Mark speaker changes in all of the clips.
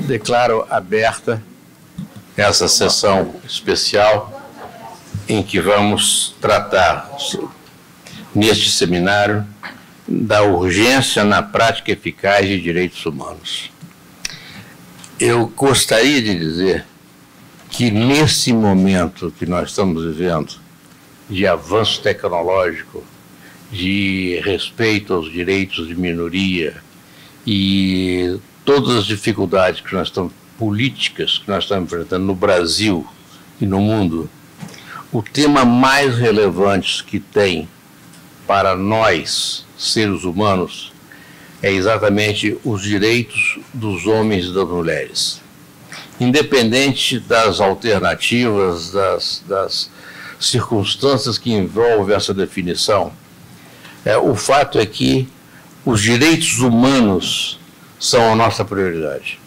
Speaker 1: Declaro aberta essa sessão especial em que vamos tratar, neste seminário, da urgência na prática eficaz de direitos humanos. Eu gostaria de dizer que, nesse momento que nós estamos vivendo, de avanço tecnológico, de respeito aos direitos de minoria e todas as dificuldades que nós estamos, políticas que nós estamos enfrentando no Brasil e no mundo, o tema mais relevante que tem para nós, seres humanos, é exatamente os direitos dos homens e das mulheres. Independente das alternativas, das circunstâncias que envolvem essa definição, o fato é que os direitos humanos são a nossa prioridade.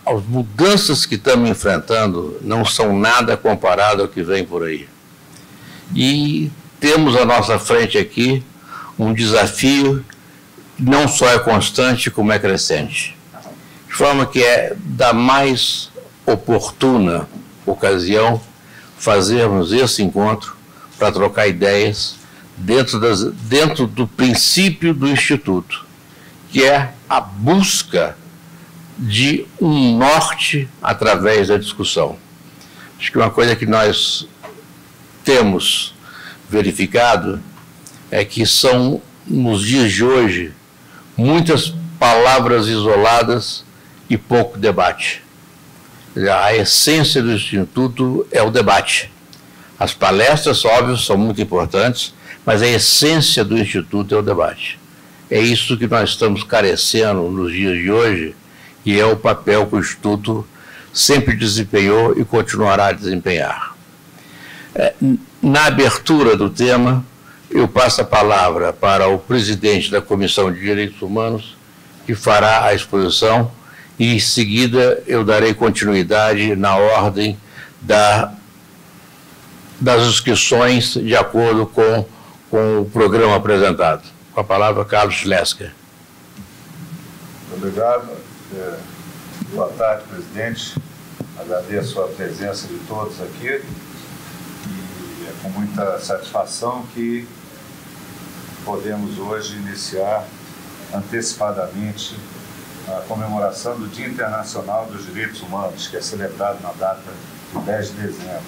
Speaker 1: As mudanças que estamos enfrentando não são nada comparado ao que vem por aí. E temos à nossa frente aqui um desafio que não só é constante, como é crescente. De forma que é da mais oportuna ocasião fazermos esse encontro para trocar ideias dentro do princípio do Instituto, que é a busca de um norte através da discussão. Acho que uma coisa que nós temos verificado é que são, nos dias de hoje, muitas palavras isoladas e pouco debate. A essência do Instituto é o debate. As palestras, óbvio, são muito importantes, mas a essência do Instituto é o debate. É isso que nós estamos carecendo nos dias de hoje, e é o papel que o Instituto sempre desempenhou e continuará a desempenhar. Na abertura do tema, eu passo a palavra para o presidente da Comissão de Direitos Humanos, que fará a exposição, e em seguida eu darei continuidade na ordem das inscrições de acordo com o programa apresentado. Com a palavra, Carlos Schlesker.
Speaker 2: Obrigado. Boa tarde, presidente. Agradeço a presença de todos aqui e é com muita satisfação que podemos hoje iniciar antecipadamente a comemoração do Dia Internacional dos Direitos Humanos, que é celebrado na data de 10 de dezembro.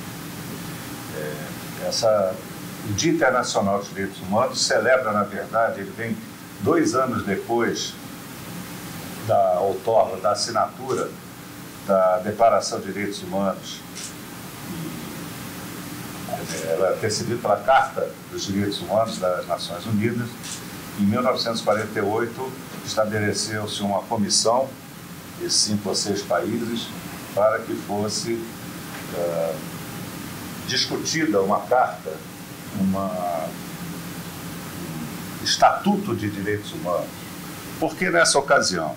Speaker 2: O Dia Internacional dos Direitos Humanos celebra, na verdade, ele vem 2 anos depois da outorga, da assinatura da Declaração de Direitos Humanos. Ela é precedida pela Carta dos Direitos Humanos das Nações Unidas. Em 1948, estabeleceu-se uma comissão de 5 ou 6 países para que fosse discutida uma carta, um estatuto de direitos humanos. Por que nessa ocasião?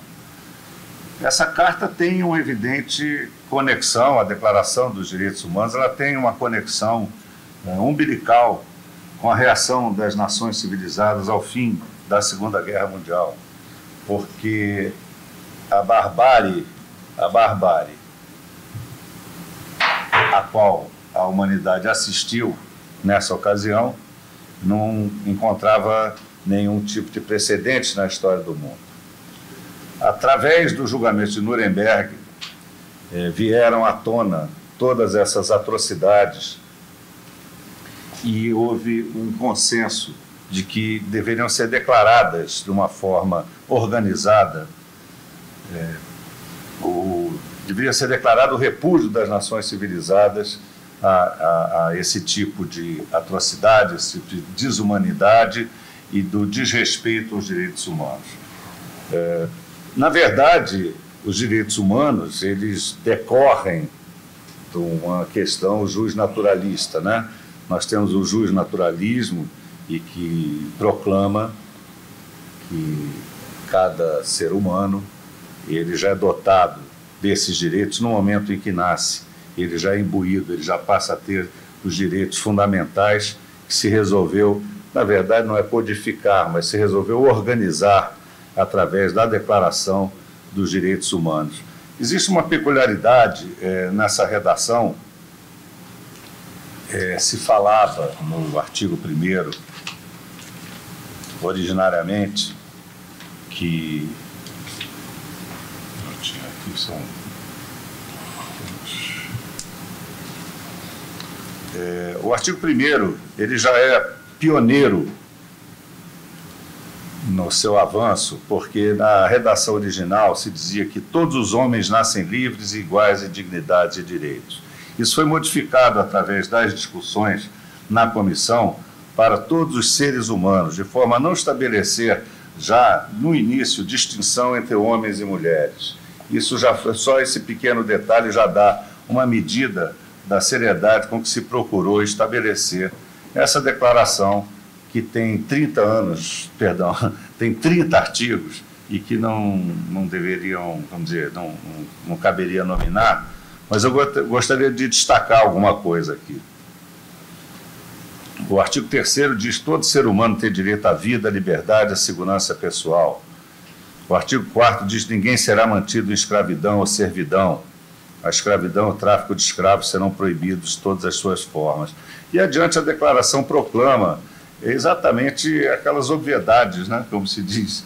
Speaker 2: Essa carta tem uma evidente conexão, a Declaração dos Direitos Humanos, ela tem uma conexão umbilical com a reação das nações civilizadas ao fim da Segunda Guerra Mundial, porque a barbárie a qual a humanidade assistiu nessa ocasião não encontrava nenhum tipo de precedente na história do mundo. Através do julgamento de Nuremberg, vieram à tona todas essas atrocidades e houve um consenso de que deveriam ser declaradas de uma forma organizada, deveria ser declarado o repúdio das nações civilizadas a esse tipo de atrocidade, esse tipo de desumanidade e do desrespeito aos direitos humanos. Na verdade, os direitos humanos, eles decorrem de uma questão justnaturalista, né? Nós temos o justnaturalismo e que proclama que cada ser humano, ele já é dotado desses direitos no momento em que nasce, ele já é imbuído, ele já passa a ter os direitos fundamentais que se resolveu, na verdade não é codificar, mas se resolveu organizar através da Declaração dos direitos humanos. Existe uma peculiaridade nessa redação. Se falava no artigo 1º, originariamente, que... Aqui são... o artigo 1º, ele já é pioneiro no seu avanço, porque na redação original se dizia que todos os homens nascem livres e iguais em dignidade e direitos. Isso foi modificado através das discussões na comissão para todos os seres humanos, de forma a não estabelecer já no início distinção entre homens e mulheres. Isso já só esse pequeno detalhe já dá uma medida da seriedade com que se procurou estabelecer essa declaração que tem 30 anos, perdão, tem 30 artigos e que não deveriam, vamos dizer, não caberia nominar, mas eu gostaria de destacar alguma coisa aqui. O artigo 3º diz que todo ser humano tem direito à vida, à liberdade, à segurança pessoal. O artigo 4º diz que ninguém será mantido em escravidão ou servidão. A escravidão e o tráfico de escravos serão proibidos de todas as suas formas. E adiante a declaração proclama exatamente aquelas obviedades, né, como se diz,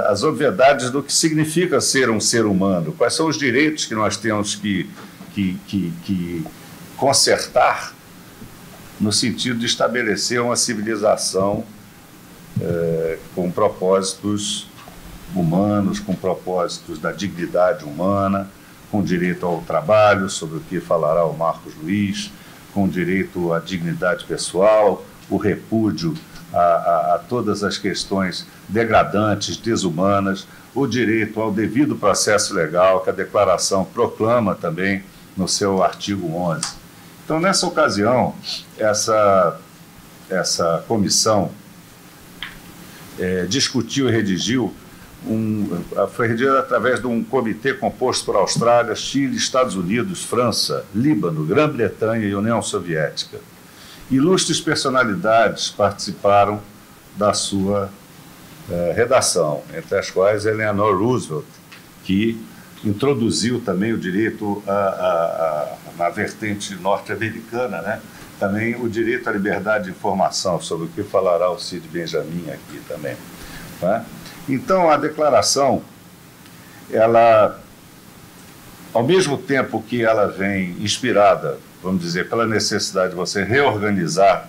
Speaker 2: as obviedades do que significa ser um ser humano, quais são os direitos que nós temos que consertar no sentido de estabelecer uma civilização com propósitos humanos, com propósitos da dignidade humana, com direito ao trabalho, sobre o que falará o Marcos Luiz, com direito à dignidade pessoal, o repúdio a todas as questões degradantes, desumanas, o direito ao devido processo legal, que a Declaração proclama também no seu artigo 11. Então, nessa ocasião, essa comissão discutiu e redigiu, foi redigida através de um comitê composto por Austrália, Chile, Estados Unidos, França, Líbano, Grã-Bretanha e União Soviética. Ilustres personalidades participaram da sua redação, entre as quais Eleanor Roosevelt, que introduziu também o direito na vertente norte-americana, né? Também o direito à liberdade de informação, sobre o que falará o Cid Benjamin aqui também. Tá? Então, a declaração, ela, ao mesmo tempo que ela vem inspirada, vamos dizer, pela necessidade de você reorganizar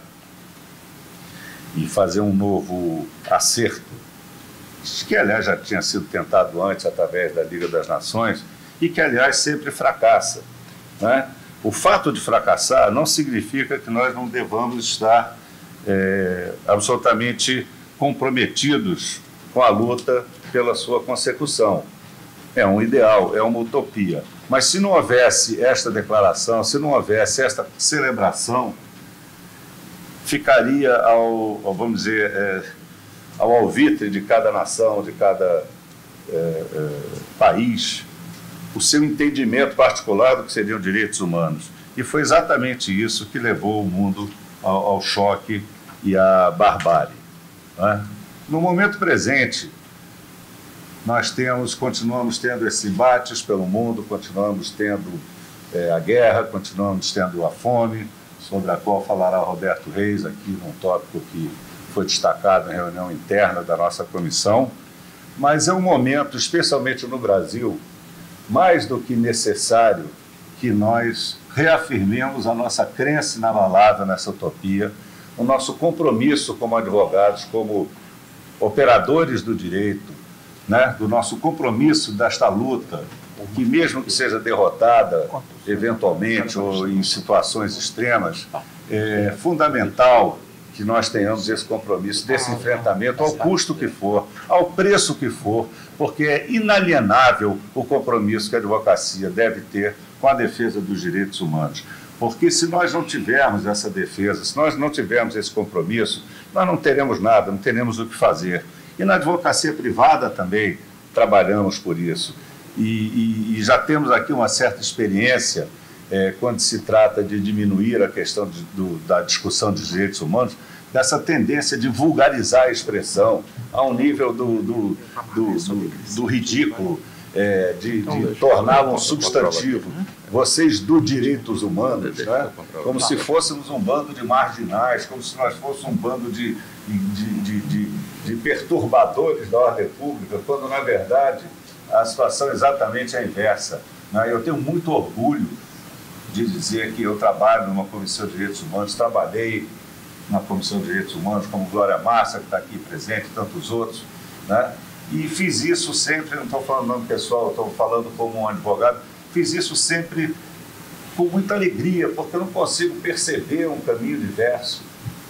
Speaker 2: e fazer um novo acerto, que, aliás, já tinha sido tentado antes através da Liga das Nações e que, aliás, sempre fracassa, né? O fato de fracassar não significa que nós não devamos estar absolutamente comprometidos com a luta pela sua consecução. É um ideal, é uma utopia. Mas se não houvesse esta declaração, se não houvesse esta celebração, ficaria vamos dizer, ao alvitre de cada nação, de cada país, o seu entendimento particular do que seriam direitos humanos. E foi exatamente isso que levou o mundo ao choque e à barbárie, né? No momento presente, nós continuamos tendo esses embates pelo mundo, continuamos tendo a guerra, continuamos tendo a fome, sobre a qual falará Roberto Reis aqui num tópico que foi destacado em reunião interna da nossa comissão, mas é um momento, especialmente no Brasil, mais do que necessário que nós reafirmemos a nossa crença inabalável nessa utopia, o nosso compromisso como advogados, como operadores do direito, né, do nosso compromisso desta luta, que mesmo que seja derrotada eventualmente ou em situações extremas, é fundamental que nós tenhamos esse compromisso, desse enfrentamento, ao custo que for, ao preço que for, porque é inalienável o compromisso que a advocacia deve ter com a defesa dos direitos humanos. Porque se nós não tivermos essa defesa, se nós não tivermos esse compromisso, nós não teremos nada, não teremos o que fazer. E na advocacia privada também trabalhamos por isso. E já temos aqui uma certa experiência quando se trata de diminuir a questão da discussão dos direitos humanos, dessa tendência de vulgarizar a expressão a um nível do ridículo, de torná-lo um substantivo. Vocês do direitos humanos, né? Como se fôssemos um bando de marginais, como se nós fôssemos um bando de perturbadores da ordem pública, quando, na verdade, a situação é exatamente a inversa. Né? Eu tenho muito orgulho de dizer que eu trabalho numa Comissão de Direitos Humanos, trabalhei na Comissão de Direitos Humanos, como Glória Márcia, que está aqui presente, e tantos outros, né? E fiz isso sempre, não estou falando nome pessoal, estou falando como um advogado, fiz isso sempre com muita alegria, porque eu não consigo perceber um caminho diverso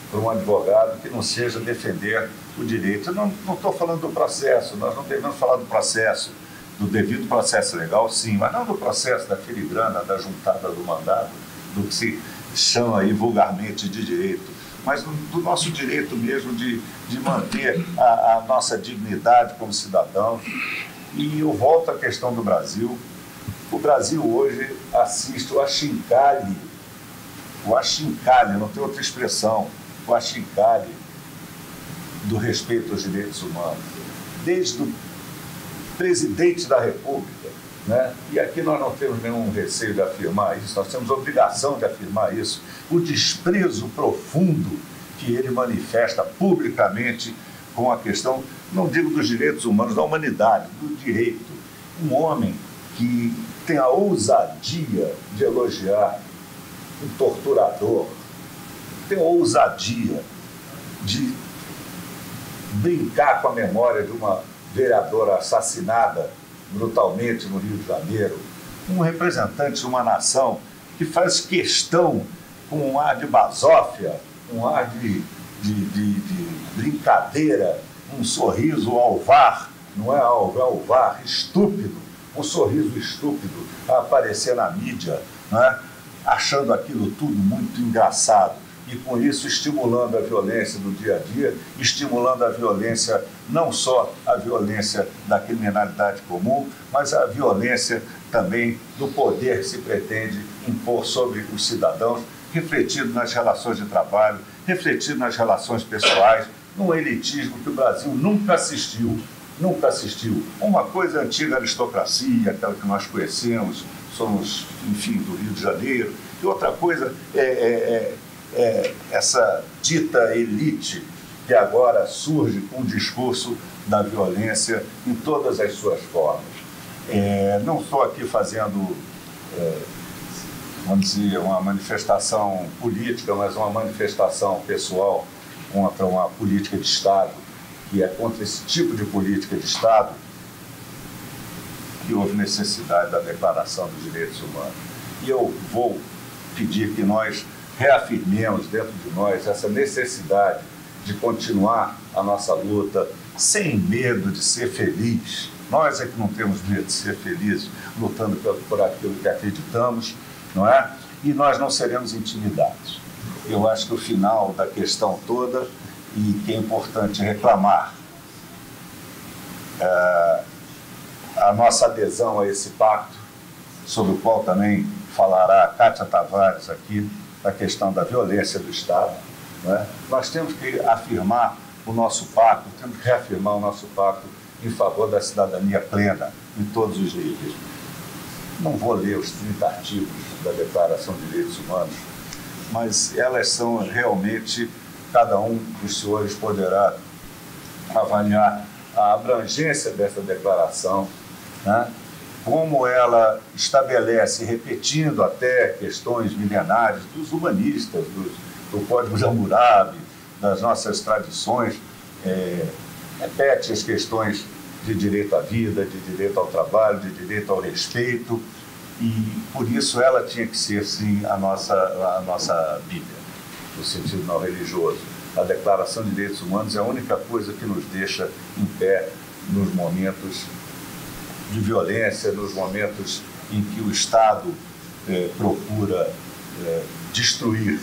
Speaker 2: para um advogado que não seja defender o direito. Eu não estou falando do processo, nós não devemos falar do processo, do devido processo legal, sim, mas não do processo da filigrana, da juntada do mandado, do que se chama aí vulgarmente de direito, mas do nosso direito mesmo de manter a nossa dignidade como cidadãos. E eu volto à questão do Brasil. O Brasil hoje assiste o achincalhe, não tem outra expressão, o achincalhe do respeito aos direitos humanos, desde o presidente da República, né? E aqui nós não temos nenhum receio de afirmar isso, nós temos obrigação de afirmar isso, o desprezo profundo que ele manifesta publicamente com a questão, não digo dos direitos humanos, da humanidade, do direito. Um homem que tem a ousadia de elogiar um torturador, tem a ousadia de brincar com a memória de uma vereadora assassinada brutalmente no Rio de Janeiro, um representante de uma nação que faz questão, com um ar de basófia, um ar de brincadeira, um sorriso alvar, não é alvar, estúpido, um sorriso estúpido a aparecer na mídia, né? Achando aquilo tudo muito engraçado e com isso estimulando a violência do dia a dia, estimulando a violência, não só a violência da criminalidade comum, mas a violência também do poder que se pretende impor sobre os cidadãos, refletido nas relações de trabalho, refletido nas relações pessoais, num elitismo que o Brasil nunca assistiu. Uma coisa é a antiga aristocracia, aquela que nós conhecemos, somos, enfim, do Rio de Janeiro, e outra coisa é essa dita elite que agora surge com o discurso da violência em todas as suas formas. Não estou aqui fazendo, vamos dizer, uma manifestação política, mas uma manifestação pessoal contra uma política de Estado, que é contra esse tipo de política de Estado que houve necessidade da Declaração dos Direitos Humanos. E eu vou pedir que nós reafirmemos dentro de nós essa necessidade de continuar a nossa luta sem medo de ser feliz. Nós é que não temos medo de ser felizes, lutando por aquilo que acreditamos, não é? E nós não seremos intimidados. Eu acho que o final da questão toda, e que é importante reclamar, a nossa adesão a esse pacto, sobre o qual também falará a Kátia Tavares aqui, a questão da violência do Estado, não é? Nós temos que afirmar o nosso pacto, temos que reafirmar o nosso pacto em favor da cidadania plena, em todos os níveis. Não vou ler os 30 artigos da Declaração de Direitos Humanos, mas elas são realmente, cada um dos senhores poderá avaliar a abrangência dessa declaração, né? Como ela estabelece, repetindo até questões milenares dos humanistas, do Código de Hammurabi, das nossas tradições, repete as questões de direito à vida, de direito ao trabalho, de direito ao respeito, e por isso ela tinha que ser, sim, a nossa Bíblia, no sentido não religioso. A Declaração de Direitos Humanos é a única coisa que nos deixa em pé nos momentos de violência, nos momentos em que o Estado procura destruir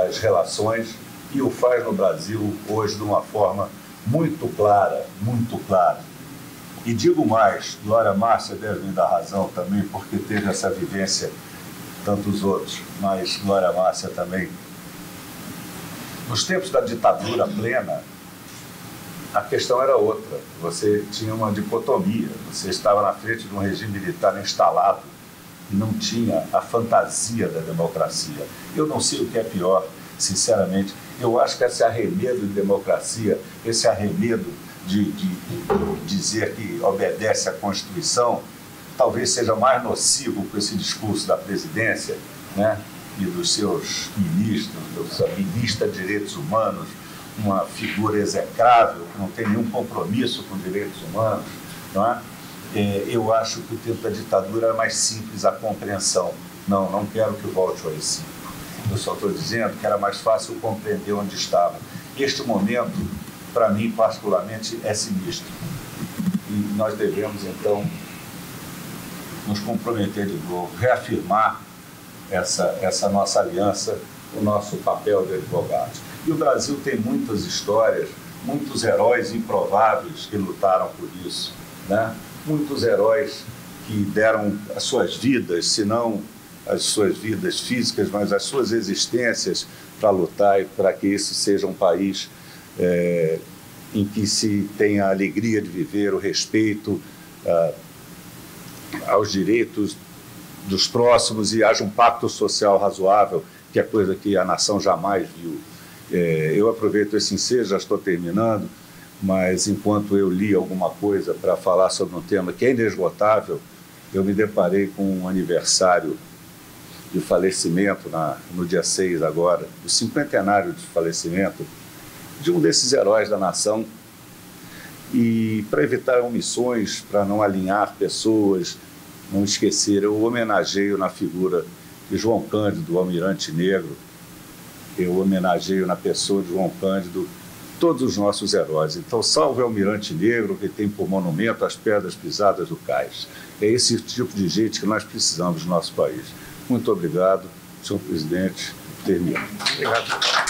Speaker 2: as relações, e o faz no Brasil hoje de uma forma muito clara, muito clara. E digo mais, Glória Márcia deve me dar razão também, porque teve essa vivência, tantos outros, mas Glória Márcia também. Nos tempos da ditadura plena, A questão era outra. Você tinha uma dicotomia. Você estava na frente de um regime militar instalado e não tinha a fantasia da democracia. Eu não sei o que é pior, sinceramente. Eu acho que esse arremedo de democracia, esse arremedo de dizer que obedece à Constituição, talvez seja mais nocivo com esse discurso da presidência, né, e dos seus ministros, da sua ministra de Direitos Humanos, uma figura execrável, que não tem nenhum compromisso com direitos humanos, não é? Eu acho que o tempo da ditadura é mais simples a compreensão. Não quero que volte ao AI-5. Eu só estou dizendo que era mais fácil compreender onde estava. Este momento, para mim, particularmente, é sinistro. E nós devemos, então, nos comprometer de novo, reafirmar essa nossa aliança, o nosso papel de advogados. E o Brasil tem muitas histórias, muitos heróis improváveis que lutaram por isso, né? Muitos heróis que deram as suas vidas, se não as suas vidas físicas, mas as suas existências para lutar e para que isso seja um país em que se tenha a alegria de viver, o respeito aos direitos dos próximos e haja um pacto social razoável, que é coisa que a nação jamais viu. Eu aproveito esse ensejo, já estou terminando, mas enquanto eu li alguma coisa para falar sobre um tema que é inesgotável, eu me deparei com um aniversário de falecimento, no dia 6 agora, do cinquentenário de falecimento de um desses heróis da nação. E para evitar omissões, para não alinhar pessoas, não esquecer, eu homenageio na figura de João Cândido, o Almirante Negro. Eu homenageio na pessoa de João Cândido todos os nossos heróis. Então, salve o Almirante Negro, que tem por monumento as pedras pisadas do cais. É esse tipo de gente que nós precisamos no nosso país. Muito obrigado, senhor presidente. Termino.
Speaker 1: Obrigado.